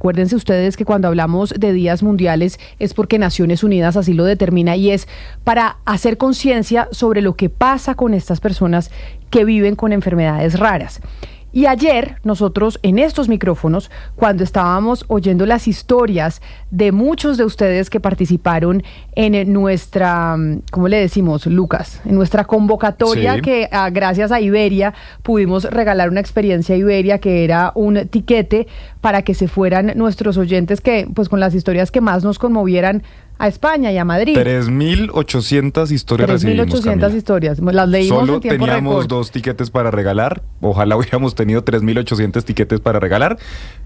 Acuérdense ustedes que cuando hablamos de días mundiales es porque Naciones Unidas así lo determina y es para hacer conciencia sobre lo que pasa con estas personas que viven con enfermedades raras. Y ayer nosotros en estos micrófonos, cuando estábamos oyendo las historias de muchos de ustedes que participaron en nuestra, ¿cómo le decimos, Lucas? En nuestra convocatoria, sí, que gracias a Iberia pudimos regalar una experiencia Iberia que era un tiquete para que se fueran nuestros oyentes que, pues con las historias que más nos conmovieran, a España y a Madrid. 3.800 historias recibimos, 3.800 historias. Las leímos Solo en tiempo teníamos récord. 2 tiquetes para regalar. Ojalá hubiéramos tenido 3.800 tiquetes para regalar,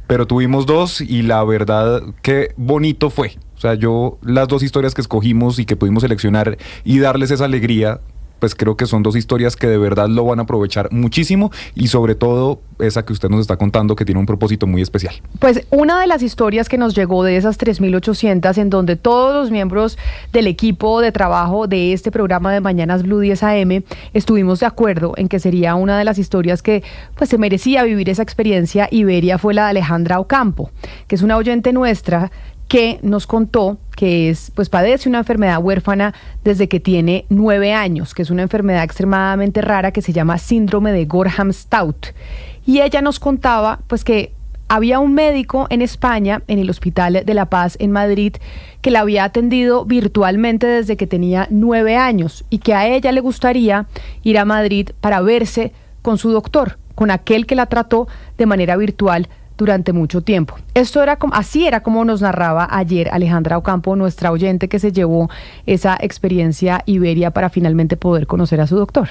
pero tuvimos 2 y la verdad qué bonito fue. O sea, las 2 historias que escogimos y que pudimos seleccionar y darles esa alegría, pues creo que son 2 historias que de verdad lo van a aprovechar muchísimo y sobre todo esa que usted nos está contando que tiene un propósito muy especial. Pues una de las historias que nos llegó de esas 3.800 en donde todos los miembros del equipo de trabajo de este programa de Mañanas Blue 10 AM estuvimos de acuerdo en que sería una de las historias que pues se merecía vivir esa experiencia Iberia fue la de Alejandra Ocampo, que es una oyente nuestra que nos contó que pues padece una enfermedad huérfana desde que tiene 9 años, que es una enfermedad extremadamente rara que se llama síndrome de Gorham-Stout. Y ella nos contaba pues que había un médico en España, en el Hospital de la Paz en Madrid, que la había atendido virtualmente desde que tenía 9 años y que a ella le gustaría ir a Madrid para verse con su doctor, con aquel que la trató de manera virtual durante mucho tiempo. Así era como nos narraba ayer Alejandra Ocampo, nuestra oyente que se llevó esa experiencia Iberia para finalmente poder conocer a su doctor.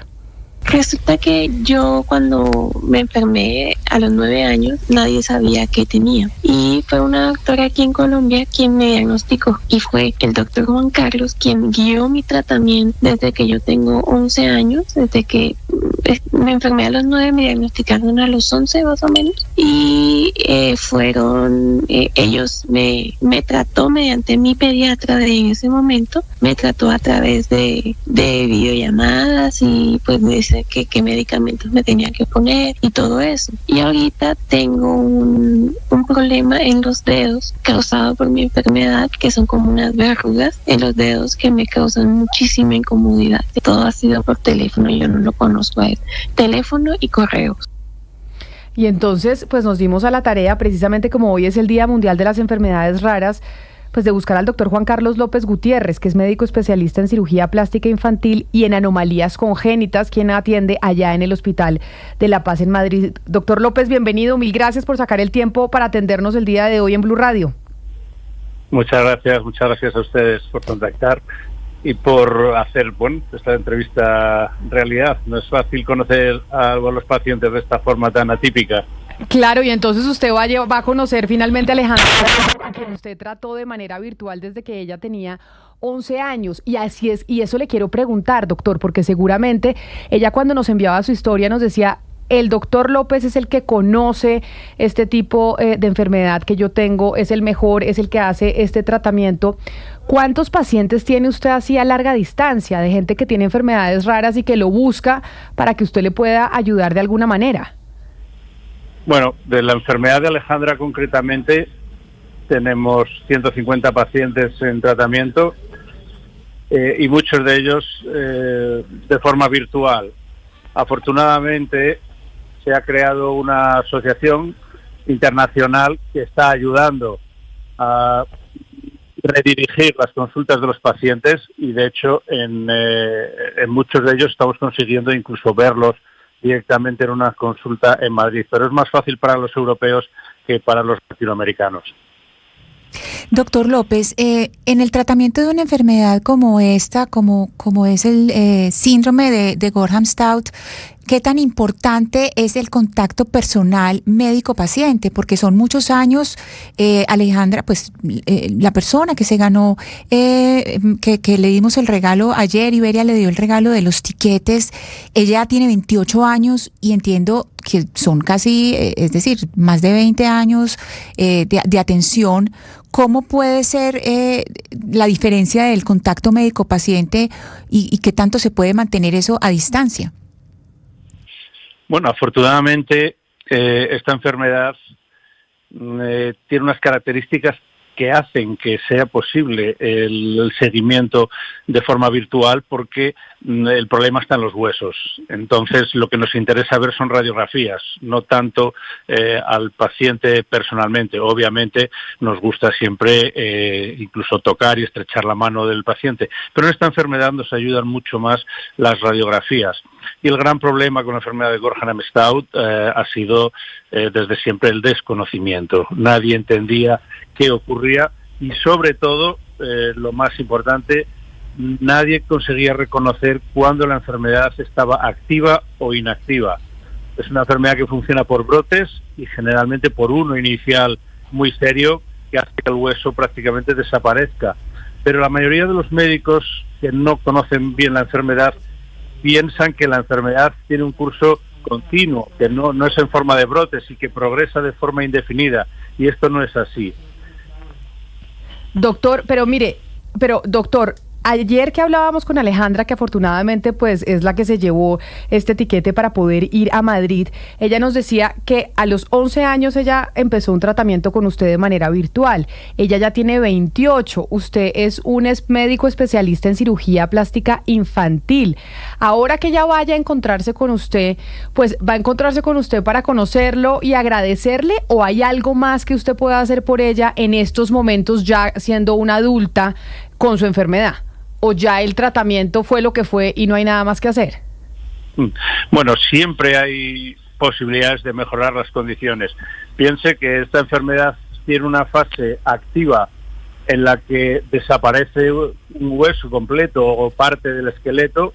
Resulta que yo cuando me enfermé a los 9 años, nadie sabía qué tenía. Y fue una doctora aquí en Colombia quien me diagnosticó. Y fue el doctor Juan Carlos quien guió mi tratamiento desde que yo tengo 11 años, desde que me enfermé a los 9, me diagnosticaron a los 11 más o menos. Y ellos me trató mediante mi pediatra en ese momento, me trató a través de videollamadas y pues me dice qué medicamentos me tenía que poner y todo eso. Y ahorita tengo un problema en los dedos causado por mi enfermedad, que son como unas verrugas en los dedos que me causan muchísima incomodidad. Todo ha sido por teléfono, yo no lo conozco a él. Teléfono y correos. Y entonces pues nos dimos a la tarea, precisamente como hoy es el Día Mundial de las Enfermedades Raras, pues de buscar al doctor Juan Carlos López Gutiérrez, que es médico especialista en cirugía plástica infantil y en anomalías congénitas, quien atiende allá en el Hospital de la Paz en Madrid. Doctor López, bienvenido, 1000 gracias por sacar el tiempo para atendernos el día de hoy en Blue Radio. Muchas gracias a ustedes por contactar y por hacer, esta entrevista realidad. No es fácil conocer a los pacientes de esta forma tan atípica. Claro, y entonces usted va a conocer finalmente a Alejandra, a quien usted trató de manera virtual desde que ella tenía 11 años. Y así es, y eso le quiero preguntar, doctor, porque seguramente ella cuando nos enviaba su historia nos decía, el doctor López es el que conoce este tipo de enfermedad que yo tengo, es el mejor, es el que hace este tratamiento. ¿Cuántos pacientes tiene usted así a larga distancia, de gente que tiene enfermedades raras y que lo busca para que usted le pueda ayudar de alguna manera? Bueno, de la enfermedad de Alejandra concretamente tenemos 150 pacientes en tratamiento y muchos de ellos de forma virtual. Afortunadamente se ha creado una asociación internacional que está ayudando a redirigir las consultas de los pacientes y de hecho en muchos de ellos estamos consiguiendo incluso verlos directamente en una consulta en Madrid, pero es más fácil para los europeos que para los latinoamericanos. Doctor López, en el tratamiento de una enfermedad como esta, como es el síndrome de Gorham-Stout, ¿qué tan importante es el contacto personal médico-paciente? Porque son muchos años, Alejandra, pues la persona que se ganó, que le dimos el regalo ayer, Iberia le dio el regalo de los tiquetes, ella tiene 28 años y entiendo que son casi, es decir, más de 20 años de atención. ¿Cómo puede ser la diferencia del contacto médico-paciente y qué tanto se puede mantener eso a distancia? Bueno, afortunadamente esta enfermedad tiene unas características que hacen que sea posible el seguimiento de forma virtual, porque el problema está en los huesos. Entonces, lo que nos interesa ver son radiografías, no tanto al paciente personalmente. Obviamente, nos gusta siempre incluso tocar y estrechar la mano del paciente, pero en esta enfermedad nos ayudan mucho más las radiografías. Y el gran problema con la enfermedad de Gorham-Stout ha sido desde siempre el desconocimiento. Nadie entendía qué ocurría y, sobre todo, lo más importante, nadie conseguía reconocer cuándo la enfermedad estaba activa o inactiva. Es una enfermedad que funciona por brotes y generalmente por uno inicial muy serio que hace que el hueso prácticamente desaparezca. Pero la mayoría de los médicos que no conocen bien la enfermedad piensan que la enfermedad tiene un curso continuo, que no es en forma de brotes y que progresa de forma indefinida, y esto no es así. Doctor, doctor, ayer que hablábamos con Alejandra, que afortunadamente pues es la que se llevó este tiquete para poder ir a Madrid, ella nos decía que a los 11 años ella empezó un tratamiento con usted de manera virtual. Ella ya tiene 28, usted es un médico especialista en cirugía plástica infantil. Ahora que ella vaya a encontrarse con usted, pues va a encontrarse con usted para conocerlo y agradecerle, ¿o hay algo más que usted pueda hacer por ella en estos momentos ya siendo una adulta con su enfermedad? ¿O ya el tratamiento fue lo que fue y no hay nada más que hacer? Bueno, siempre hay posibilidades de mejorar las condiciones. Piense que esta enfermedad tiene una fase activa en la que desaparece un hueso completo o parte del esqueleto,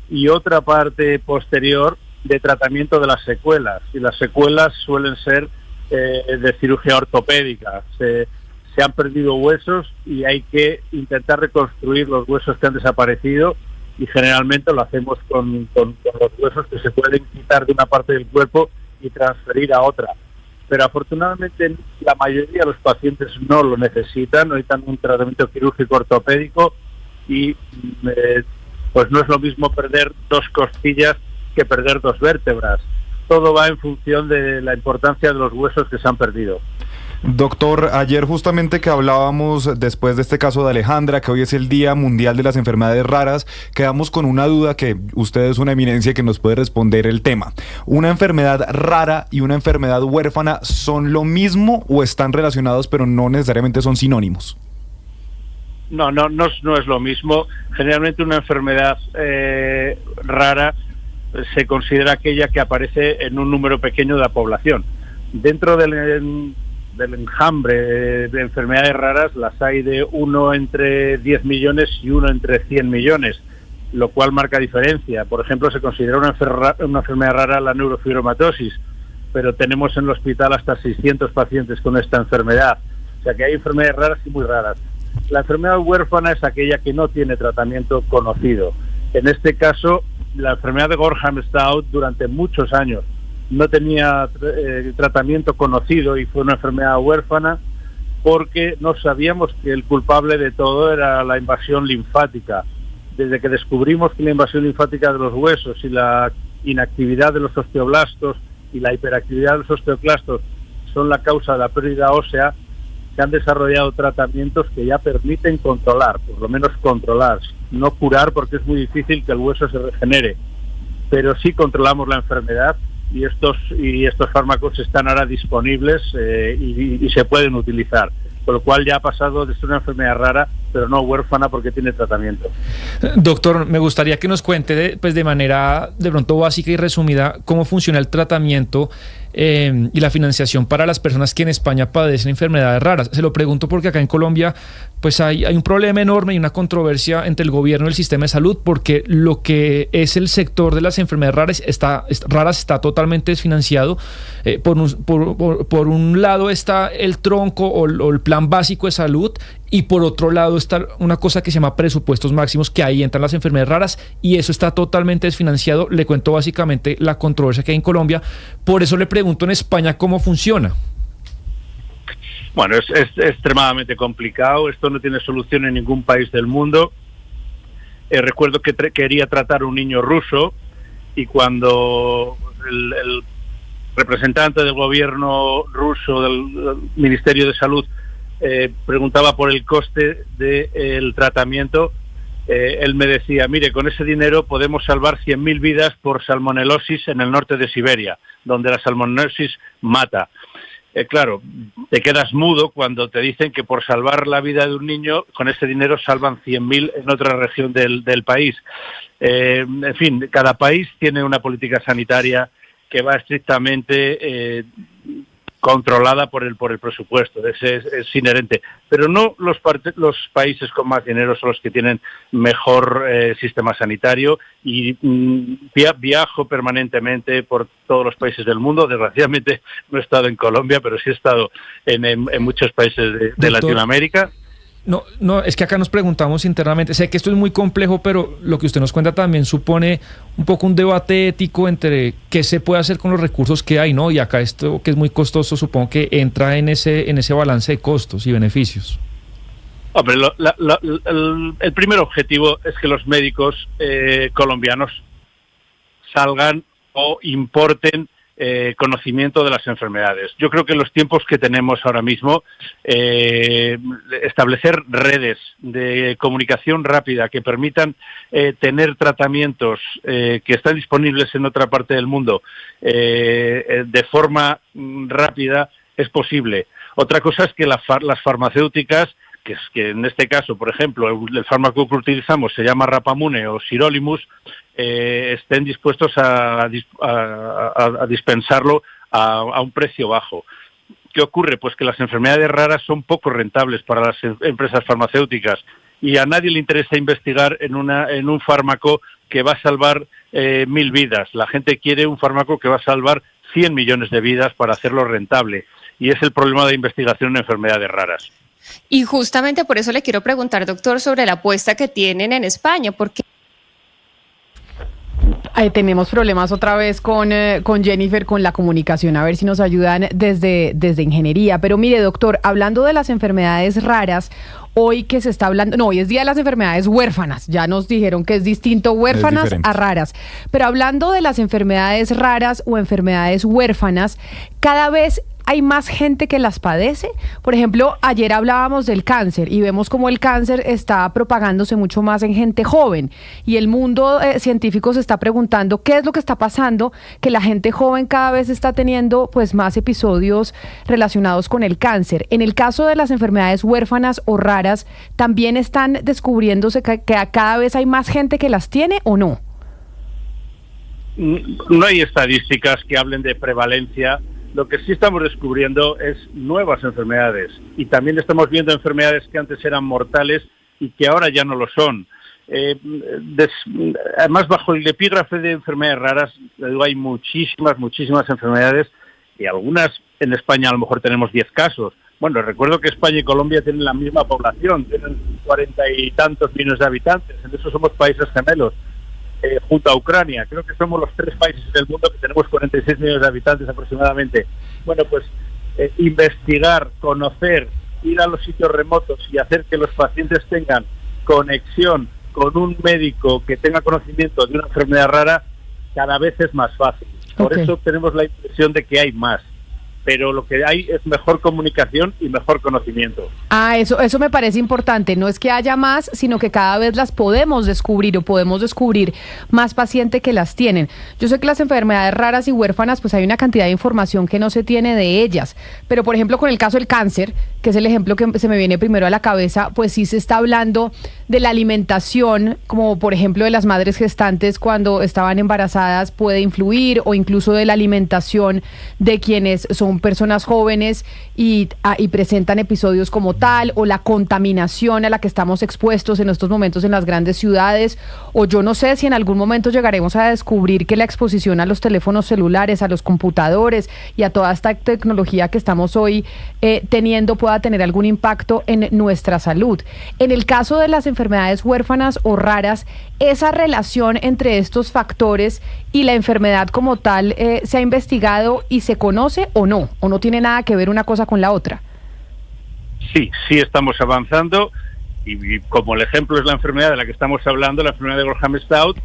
y otra parte posterior de tratamiento de las secuelas. Y las secuelas suelen ser de cirugía ortopédica. Se han perdido huesos y hay que intentar reconstruir los huesos que han desaparecido, y generalmente lo hacemos con los huesos que se pueden quitar de una parte del cuerpo y transferir a otra. Pero afortunadamente la mayoría de los pacientes no lo necesitan un tratamiento quirúrgico ortopédico, y pues no es lo mismo perder 2 costillas que perder 2 vértebras. Todo va en función de la importancia de los huesos que se han perdido. Doctor, ayer justamente que hablábamos después de este caso de Alejandra, que hoy es el Día Mundial de las Enfermedades Raras, quedamos con una duda que usted es una eminencia que nos puede responder el tema. ¿Una enfermedad rara y una enfermedad huérfana son lo mismo o están relacionados pero no necesariamente son sinónimos? No es lo mismo. Generalmente una enfermedad rara se considera aquella que aparece en un número pequeño de la población. Dentro del enjambre de enfermedades raras las hay de 1 entre 10 millones y 1 entre 100 millones, lo cual marca diferencia. Por ejemplo, se considera una enfermedad rara la neurofibromatosis, pero tenemos en el hospital hasta 600 pacientes con esta enfermedad. O sea que hay enfermedades raras y muy raras. La enfermedad huérfana es aquella que no tiene tratamiento conocido. En este caso, la enfermedad de Gorham-Stout durante muchos años no tenía tratamiento conocido y fue una enfermedad huérfana porque no sabíamos que el culpable de todo era la invasión linfática. Desde que descubrimos que la invasión linfática de los huesos y la inactividad de los osteoblastos y la hiperactividad de los osteoclastos son la causa de la pérdida ósea, se han desarrollado tratamientos que ya permiten controlar, por lo menos controlar, no curar porque es muy difícil que el hueso se regenere, pero sí controlamos la enfermedad. Y estos fármacos están ahora disponibles y se pueden utilizar, con lo cual ya ha pasado de ser una enfermedad rara, pero no huérfana porque tiene tratamiento. Doctor, me gustaría que nos cuente de manera de pronto básica y resumida cómo funciona el tratamiento y la financiación para las personas que en España padecen enfermedades raras. Se lo pregunto porque acá en Colombia pues hay un problema enorme y una controversia entre el gobierno y el sistema de salud, porque lo que es el sector de las enfermedades raras está totalmente desfinanciado. Por un lado está el tronco o el plan básico de salud, y por otro lado está una cosa que se llama presupuestos máximos, que ahí entran las enfermedades raras, y eso está totalmente desfinanciado. Le cuento básicamente la controversia que hay en Colombia. Por eso le pregunto en España cómo funciona. Bueno, es extremadamente complicado. Esto no tiene solución en ningún país del mundo. Recuerdo que quería tratar a un niño ruso, y cuando el representante del gobierno ruso, del Ministerio de Salud, preguntaba por el coste del tratamiento, él me decía, mire, con ese dinero podemos salvar 100.000 vidas por salmonelosis en el norte de Siberia, donde la salmonelosis mata. Claro, te quedas mudo cuando te dicen que por salvar la vida de un niño, con ese dinero salvan 100.000 en otra región del país. En fin, cada país tiene una política sanitaria que va estrictamente controlada por el presupuesto, es inherente. Pero no los países con más dinero son los que tienen mejor sistema sanitario, y viajo permanentemente por todos los países del mundo. Desgraciadamente no he estado en Colombia, pero sí he estado en muchos países de Latinoamérica. No, es que acá nos preguntamos internamente, sé que esto es muy complejo, pero lo que usted nos cuenta también supone un poco un debate ético entre qué se puede hacer con los recursos que hay, ¿no? Y acá esto, que es muy costoso, supongo que entra en ese balance de costos y beneficios. Hombre, el primer objetivo es que los médicos colombianos salgan o importen conocimiento de las enfermedades. Yo creo que en los tiempos que tenemos ahora mismo, establecer redes de comunicación rápida que permitan tener tratamientos que están disponibles en otra parte del mundo de forma rápida es posible. Otra cosa es que las farmacéuticas, que en este caso, por ejemplo, el fármaco que utilizamos se llama Rapamune o Sirolimus, estén dispuestos a dispensarlo a un precio bajo. ¿Qué ocurre? Pues que las enfermedades raras son poco rentables para las empresas farmacéuticas, y a nadie le interesa investigar en un fármaco que va a salvar 1.000 vidas. La gente quiere un fármaco que va a salvar 100 millones de vidas para hacerlo rentable, y es el problema de investigación en enfermedades raras. Y justamente por eso le quiero preguntar, doctor, sobre la apuesta que tienen en España, porque tenemos problemas otra vez con Jennifer, con la comunicación, a ver si nos ayudan desde ingeniería. Pero mire, doctor, hablando de las enfermedades raras, hoy que se está hablando, no, hoy es Día de las Enfermedades Huérfanas, ya nos dijeron que es distinto huérfanas a raras, pero hablando de las enfermedades raras o enfermedades huérfanas, cada vez hay más gente que las padece. Por ejemplo, ayer hablábamos del cáncer y vemos cómo el cáncer está propagándose mucho más en gente joven, y el mundo científico se está preguntando qué es lo que está pasando, que la gente joven cada vez está teniendo pues más episodios relacionados con el cáncer. En el caso de las enfermedades huérfanas o raras, ¿también están descubriéndose que cada vez hay más gente que las tiene o no? No hay estadísticas que hablen de prevalencia. Lo que sí estamos descubriendo es nuevas enfermedades, y también estamos viendo enfermedades que antes eran mortales y que ahora ya no lo son. Además, bajo el epígrafe de enfermedades raras, hay muchísimas enfermedades, y algunas en España a lo mejor tenemos 10 casos. Bueno, recuerdo que España y Colombia tienen la misma población, tienen 40 y tantos millones de habitantes, en eso somos países gemelos. Junto a Ucrania, creo que somos los 3 países del mundo que tenemos 46 millones de habitantes aproximadamente. Bueno, pues investigar, conocer, ir a los sitios remotos y hacer que los pacientes tengan conexión con un médico que tenga conocimiento de una enfermedad rara, cada vez es más fácil. Por eso tenemos la impresión de que hay más. Pero lo que hay es mejor comunicación y mejor conocimiento. Eso me parece importante. No es que haya más, sino que cada vez las podemos descubrir, o podemos descubrir más pacientes que las tienen. Yo sé que las enfermedades raras y huérfanas, pues hay una cantidad de información que no se tiene de ellas. Pero, por ejemplo, con el caso del cáncer, que es el ejemplo que se me viene primero a la cabeza, pues sí se está hablando de la alimentación, como por ejemplo de las madres gestantes cuando estaban embarazadas puede influir, o incluso de la alimentación de quienes son personas jóvenes y presentan episodios como tal, o la contaminación a la que estamos expuestos en estos momentos en las grandes ciudades, o yo no sé si en algún momento llegaremos a descubrir que la exposición a los teléfonos celulares, a los computadores y a toda esta tecnología que estamos hoy teniendo pueda tener algún impacto en nuestra salud. En el caso de las enfermedades huérfanas o raras, esa relación entre estos factores y la enfermedad como tal, ¿se ha investigado y se conoce o no tiene nada que ver una cosa con la otra? Sí estamos avanzando, y como el ejemplo es la enfermedad de la que estamos hablando, la enfermedad de Gorham-Stout,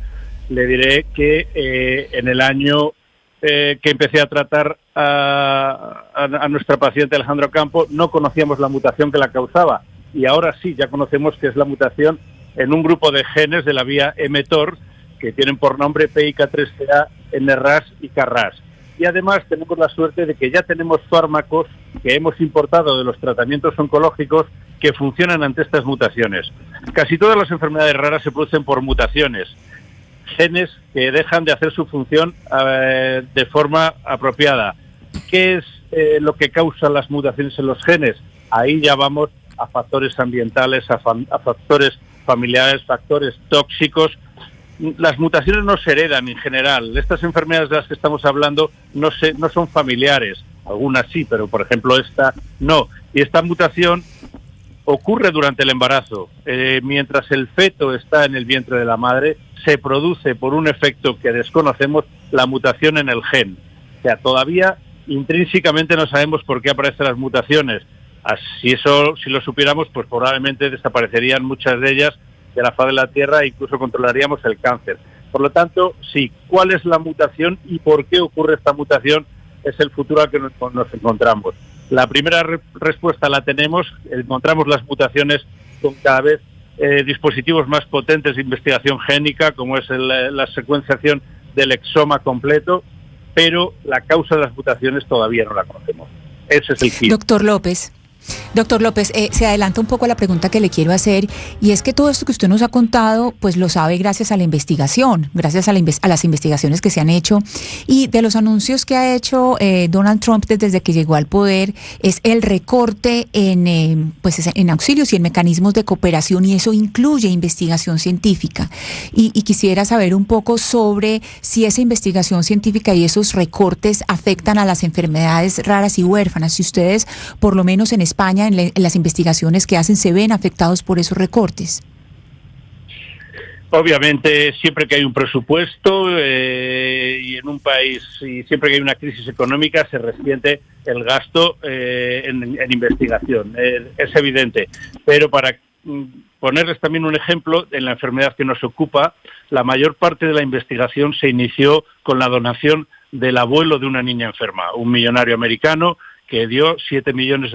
le diré que en el año que empecé a tratar a nuestra paciente Alejandra Campo, no conocíamos la mutación que la causaba, y ahora sí, ya conocemos que es la mutación en un grupo de genes de la vía mTOR, que tienen por nombre PIK3CA, NRAS y KRAS. Y además tenemos la suerte de que ya tenemos fármacos que hemos importado de los tratamientos oncológicos que funcionan ante estas mutaciones. Casi todas las enfermedades raras se producen por mutaciones, genes que dejan de hacer su función de forma apropiada. ¿Qué es lo que causa las mutaciones en los genes? Ahí ya vamos a factores ambientales, a factores familiares, factores tóxicos. Las mutaciones no se heredan en general. Estas enfermedades de las que estamos hablando no son familiares. Algunas sí, pero por ejemplo esta no. Y esta mutación ocurre durante el embarazo. Mientras el feto está en el vientre de la madre, se produce por un efecto que desconocemos la mutación en el gen. O sea, todavía intrínsecamente no sabemos por qué aparecen las mutaciones. Si lo supiéramos, pues probablemente desaparecerían muchas de ellas de la faz de la Tierra e incluso controlaríamos el cáncer. Por lo tanto, sí, ¿cuál es la mutación y por qué ocurre esta mutación? Es el futuro al que nos encontramos. La primera respuesta la tenemos, encontramos las mutaciones con cada vez dispositivos más potentes de investigación génica, como es la secuenciación del exoma completo, pero la causa de las mutaciones todavía no la conocemos. Ese es el kit. Doctor López, se adelanta un poco a la pregunta que le quiero hacer, y es que todo esto que usted nos ha contado, pues lo sabe gracias a la investigación, gracias a las investigaciones que se han hecho, y de los anuncios que ha hecho Donald Trump desde que llegó al poder, es el recorte en auxilios y en mecanismos de cooperación, y eso incluye investigación científica. Y quisiera saber un poco sobre si esa investigación científica y esos recortes afectan a las enfermedades raras y huérfanas, si ustedes, por lo menos en España, en las investigaciones que hacen, se ven afectados por esos recortes. Obviamente, siempre que hay un presupuesto y en un país, y siempre que hay una crisis económica, se resiente el gasto en investigación. Es evidente. Pero para ponerles también un ejemplo, en la enfermedad que nos ocupa, la mayor parte de la investigación se inició con la donación del abuelo de una niña enferma, un millonario americano que dio $7 millones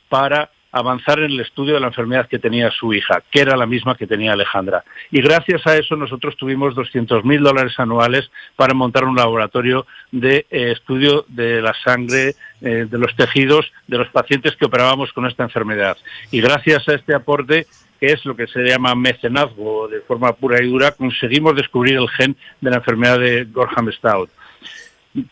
para avanzar en el estudio de la enfermedad que tenía su hija, que era la misma que tenía Alejandra. Y gracias a eso nosotros tuvimos $200.000 anuales para montar un laboratorio de estudio de la sangre, de los tejidos de los pacientes que operábamos con esta enfermedad. Y gracias a este aporte, que es lo que se llama mecenazgo de forma pura y dura, conseguimos descubrir el gen de la enfermedad de Gorham-Stout.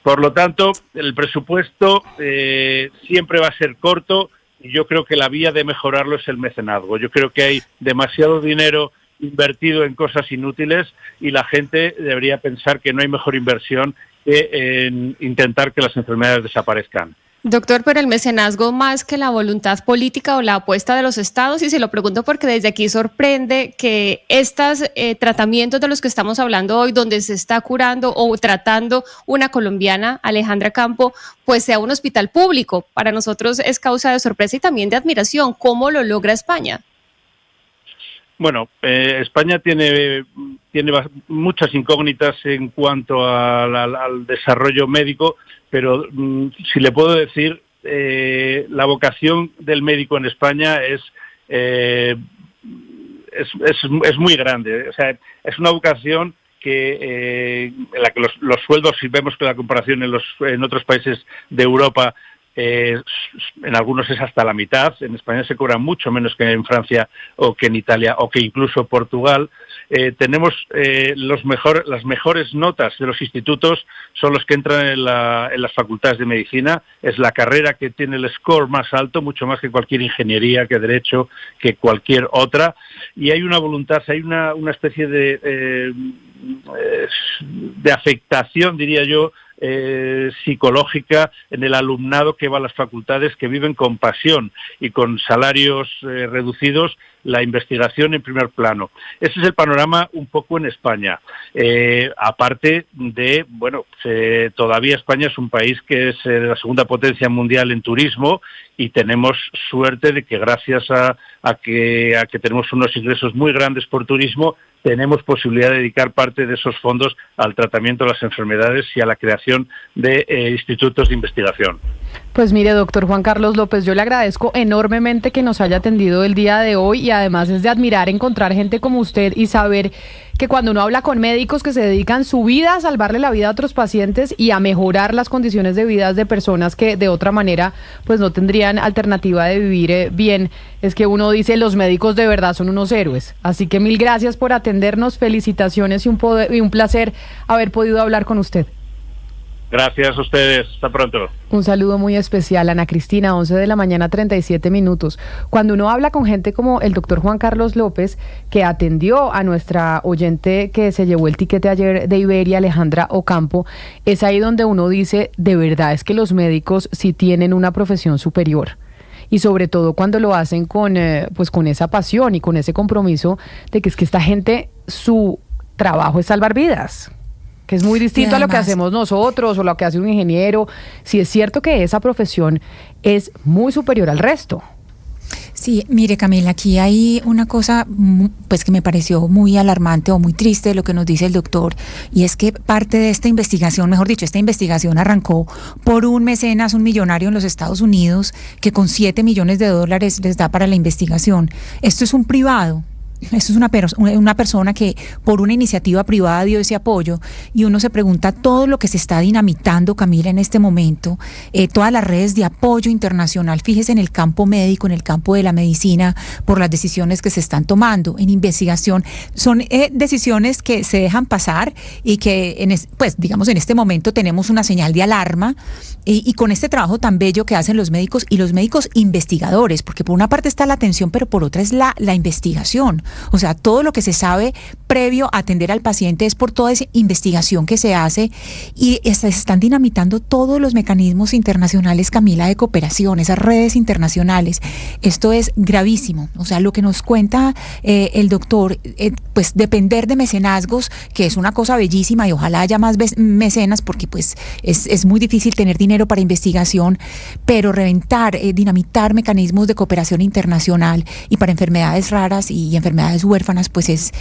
Por lo tanto, el presupuesto siempre va a ser corto, y yo creo que la vía de mejorarlo es el mecenazgo. Yo creo que hay demasiado dinero invertido en cosas inútiles y la gente debería pensar que no hay mejor inversión que en intentar que las enfermedades desaparezcan. Doctor, pero el mecenazgo más que la voluntad política o la apuesta de los estados, y se lo pregunto porque desde aquí sorprende que estos tratamientos de los que estamos hablando hoy, donde se está curando o tratando una colombiana, Alejandra Campo, pues sea un hospital público. Para nosotros es causa de sorpresa y también de admiración. ¿Cómo lo logra España? Bueno, España tiene muchas incógnitas en cuanto al desarrollo médico, pero si le puedo decir, la vocación del médico en España es muy grande. O sea, es una vocación en la que los sueldos, si vemos que la comparación en otros países de Europa, en algunos es hasta la mitad. En España se cobra mucho menos que en Francia o que en Italia o que incluso Portugal. Tenemos las mejores notas de los institutos son los que entran en las facultades de medicina. Es la carrera que tiene el score más alto, mucho más que cualquier ingeniería, que derecho, que cualquier otra. Y hay una voluntad, hay una especie de afectación, diría yo, psicológica en el alumnado que va a las facultades, que viven con pasión y con salarios reducidos la investigación en primer plano. Ese es el panorama un poco en España. Aparte de, todavía España es un país que es la segunda potencia mundial en turismo, y tenemos suerte de que gracias a que tenemos unos ingresos muy grandes por turismo, tenemos posibilidad de dedicar parte de esos fondos al tratamiento de las enfermedades y a la creación de institutos de investigación. Pues mire, doctor Juan Carlos López, yo le agradezco enormemente que nos haya atendido el día de hoy y además es de admirar encontrar gente como usted y saber que cuando uno habla con médicos que se dedican su vida a salvarle la vida a otros pacientes y a mejorar las condiciones de vida de personas que de otra manera pues no tendrían alternativa de vivir bien, es que uno dice los médicos de verdad son unos héroes. Así que mil gracias por atendernos, felicitaciones y un placer haber podido hablar con usted. Gracias a ustedes. Hasta pronto. Un saludo muy especial, Ana Cristina, 11 de la mañana, 37 minutos. Cuando uno habla con gente como el doctor Juan Carlos López, que atendió a nuestra oyente que se llevó el tiquete ayer de Iberia, Alejandra Ocampo, es ahí donde uno dice, de verdad es que los médicos sí tienen una profesión superior. Y sobre todo cuando lo hacen con esa pasión y con ese compromiso de que es que esta gente, su trabajo es salvar vidas, que es muy distinto a lo que hacemos nosotros o lo que hace un ingeniero. Sí es cierto que esa profesión es muy superior al resto. Sí, mire Camila, aquí hay una cosa pues que me pareció muy alarmante o muy triste de lo que nos dice el doctor, y es que parte de esta investigación, mejor dicho, esta investigación arrancó por un mecenas, un millonario en los Estados Unidos, que con $7 millones les da para la investigación. Esto es un privado. Esto es una persona que por una iniciativa privada dio ese apoyo, y uno se pregunta todo lo que se está dinamitando, Camila, en este momento, todas las redes de apoyo internacional, fíjese en el campo médico, en el campo de la medicina, por las decisiones que se están tomando en investigación. Son decisiones que se dejan pasar y que en este momento tenemos una señal de alarma, y con este trabajo tan bello que hacen los médicos y los médicos investigadores, porque por una parte está la atención, pero por otra es la investigación. O sea, todo lo que se sabe previo a atender al paciente es por toda esa investigación que se hace, y se están dinamitando todos los mecanismos internacionales, Camila, de cooperación, esas redes internacionales. Esto es gravísimo. O sea, lo que nos cuenta el doctor, pues depender de mecenazgos, que es una cosa bellísima y ojalá haya más mecenas, porque pues es muy difícil tener dinero para investigación, pero dinamitar mecanismos de cooperación internacional y para enfermedades raras y enfermedades huérfanas, pues es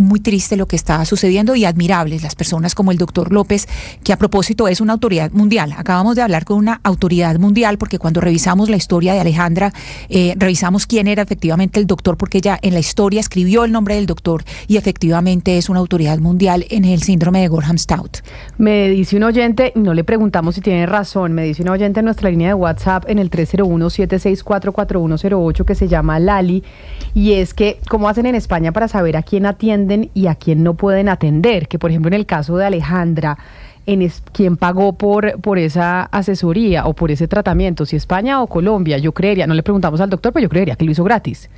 muy triste lo que está sucediendo, y admirables las personas como el doctor López, que a propósito es una autoridad mundial. Acabamos de hablar con una autoridad mundial, porque cuando revisamos la historia de Alejandra, revisamos quién era efectivamente el doctor, porque ella en la historia escribió el nombre del doctor y efectivamente es una autoridad mundial en el síndrome de Gorham Stout. Me dice un oyente, no le preguntamos si tiene razón, me dice un oyente en nuestra línea de WhatsApp en el 301-764-4108 que se llama Lali, y es que ¿cómo hacen en España para saber a quién atienden y a quién no pueden atender? Que por ejemplo en el caso de Alejandra, ¿quién pagó por esa asesoría o por ese tratamiento? ¿Si España o Colombia? Yo creería, no le preguntamos al doctor, pero yo creería que lo hizo gratis.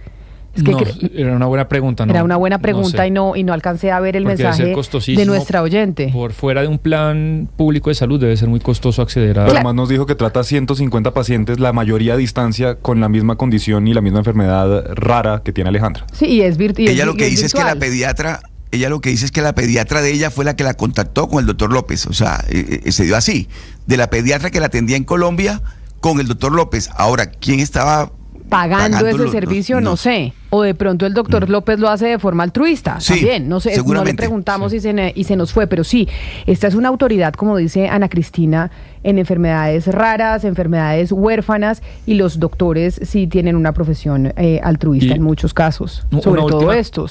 Es que era una buena pregunta. Era una buena pregunta, no sé. y no alcancé a ver el mensaje de nuestra oyente. Por fuera de un plan público de salud debe ser muy costoso acceder a... Pero además nos dijo que trata 150 pacientes, la mayoría a distancia, con la misma condición y la misma enfermedad rara que tiene Alejandra. Sí, y es virtual. Ella lo que dice es que la pediatra de ella fue la que la contactó con el doctor López. O sea, se dio así. De la pediatra que la atendía en Colombia con el doctor López. Ahora, ¿quién estaba pagando ese servicio? No sé. O de pronto el doctor López lo hace de forma altruista, sí, también. No sé, no le preguntamos, sí. y se nos fue. Pero sí, esta es una autoridad, como dice Ana Cristina, en enfermedades raras, enfermedades huérfanas, y los doctores sí tienen una profesión altruista en muchos casos, sobre todo estos.